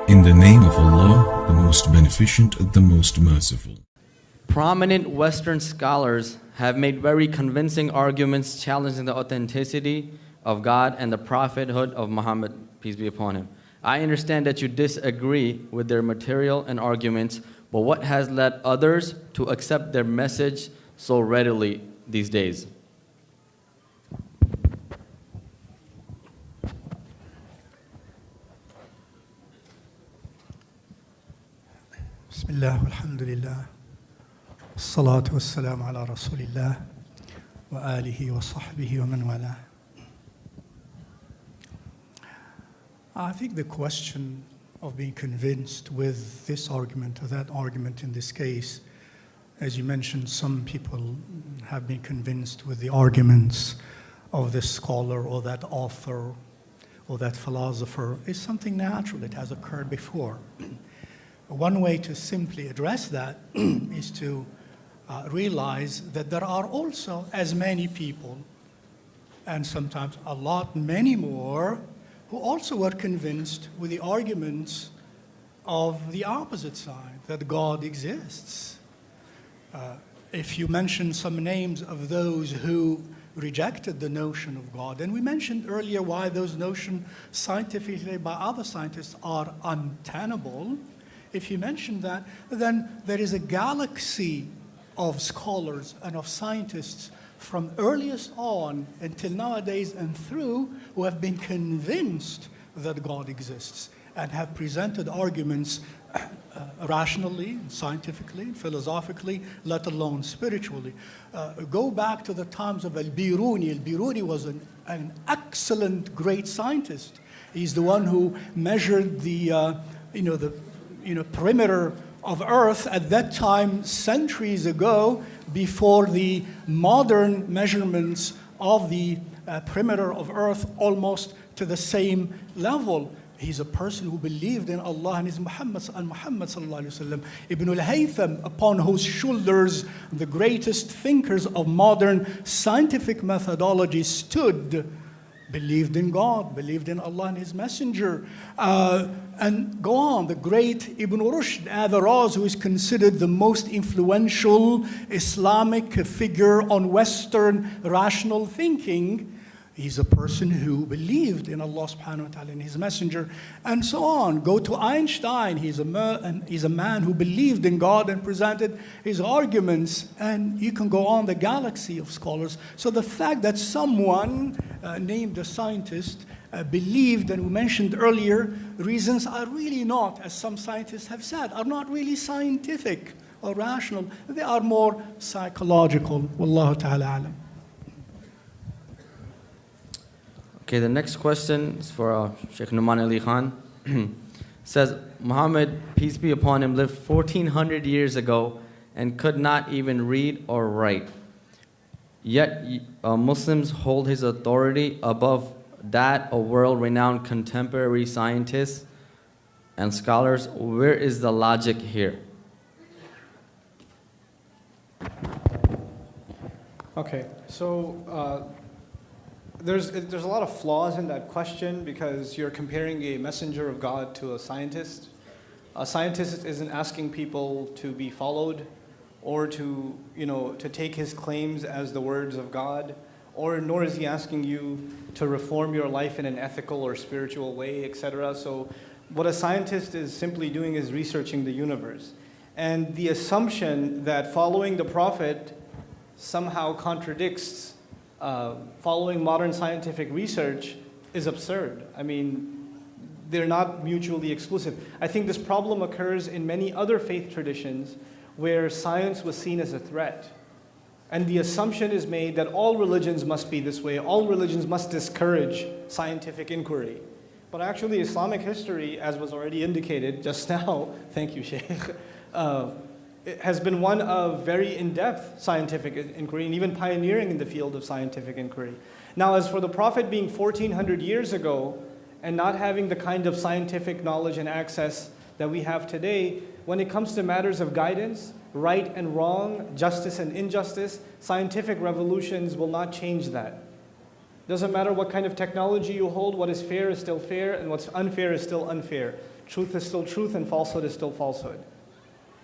In the name of Allah, the most beneficent, the most merciful. Prominent Western scholars have made very convincing arguments challenging the authenticity of God and the prophethood of Muhammad, peace be upon him. I understand that you disagree with their material and arguments, but what has led others to accept their message so readily these days? Bismillah, alhamdulillah, salatu wassalamu ala rasulillah, wa alihi wa sahbihi wa man wala. I think the question of being convinced with this argument or that argument in this case, as you mentioned, some people have been convinced with the arguments of this scholar or that author or that philosopher, is something natural. It has occurred before. One way to simply address that is to realize that there are also as many people, and sometimes a lot many more, who also were convinced with the arguments of the opposite side, that God exists. If you mention some names of those who rejected the notion of God, and we mentioned earlier why those notions scientifically by other scientists are untenable. If you mention that, then there is a galaxy of scholars and of scientists from earliest on until nowadays and through who have been convinced that God exists and have presented arguments rationally, scientifically, philosophically, let alone spiritually. Go back to the times of Al-Biruni. Al-Biruni was an excellent, great scientist. He's the one who measured the perimeter of Earth at that time, centuries ago, before the modern measurements of the perimeter of Earth almost to the same level. He's a person who believed in Allah and his Muhammad sallallahu alaihi wasallam. Ibn al-Haytham, upon whose shoulders the greatest thinkers of modern scientific methodology stood, believed in God, believed in Allah and his messenger. And go on, the great Ibn Rushd, Averroes, who is considered the most influential Islamic figure on Western rational thinking. He's a person who believed in Allah subhanahu wa ta'ala and his messenger, and so on. Go to Einstein. He's a man who believed in God and presented his arguments, and you can go on the galaxy of scholars. So the fact that someone named a scientist believed, and we mentioned earlier, reasons are really not, as some scientists have said, are not really scientific or rational. They are more psychological. Wallahu ta'ala alam. Okay, the next question is for Sheikh Nouman Ali Khan. Says, Muhammad, peace be upon him, lived 1400 years ago and could not even read or write. Yet Muslims hold his authority above that of world-renowned contemporary scientists and scholars. Where is the logic here? Okay, so there's a lot of flaws in that question because you're comparing a messenger of God to a scientist. A scientist isn't asking people to be followed or to take his claims as the words of God, or nor is he asking you to reform your life in an ethical or spiritual way, etc. So what a scientist is simply doing is researching the universe. And the assumption that following the Prophet somehow contradicts following modern scientific research is absurd. I mean, they're not mutually exclusive. I think this problem occurs in many other faith traditions where science was seen as a threat. And the assumption is made that all religions must be this way, all religions must discourage scientific inquiry. But actually, Islamic history, as was already indicated just now, thank you, Sheikh, it has been one of very in-depth scientific inquiry and even pioneering in the field of scientific inquiry. Now, as for the Prophet being 1400 years ago and not having the kind of scientific knowledge and access that we have today, when it comes to matters of guidance, right and wrong, justice and injustice, scientific revolutions will not change that. Doesn't matter what kind of technology you hold, what is fair is still fair, and what's unfair is still unfair. Truth is still truth, and falsehood is still falsehood.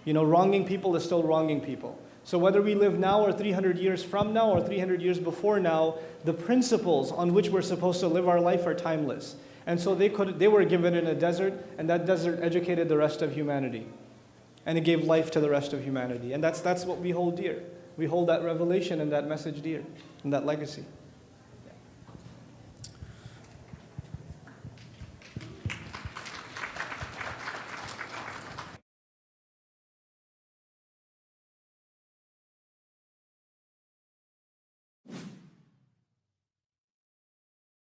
Wronging people is still wronging people. So whether we live now or 300 years from now or 300 years before now, the principles on which we're supposed to live our life are timeless. And so they were given in a desert, and that desert educated the rest of humanity. And it gave life to the rest of humanity. And that's what we hold dear. We hold that revelation and that message dear, and that legacy.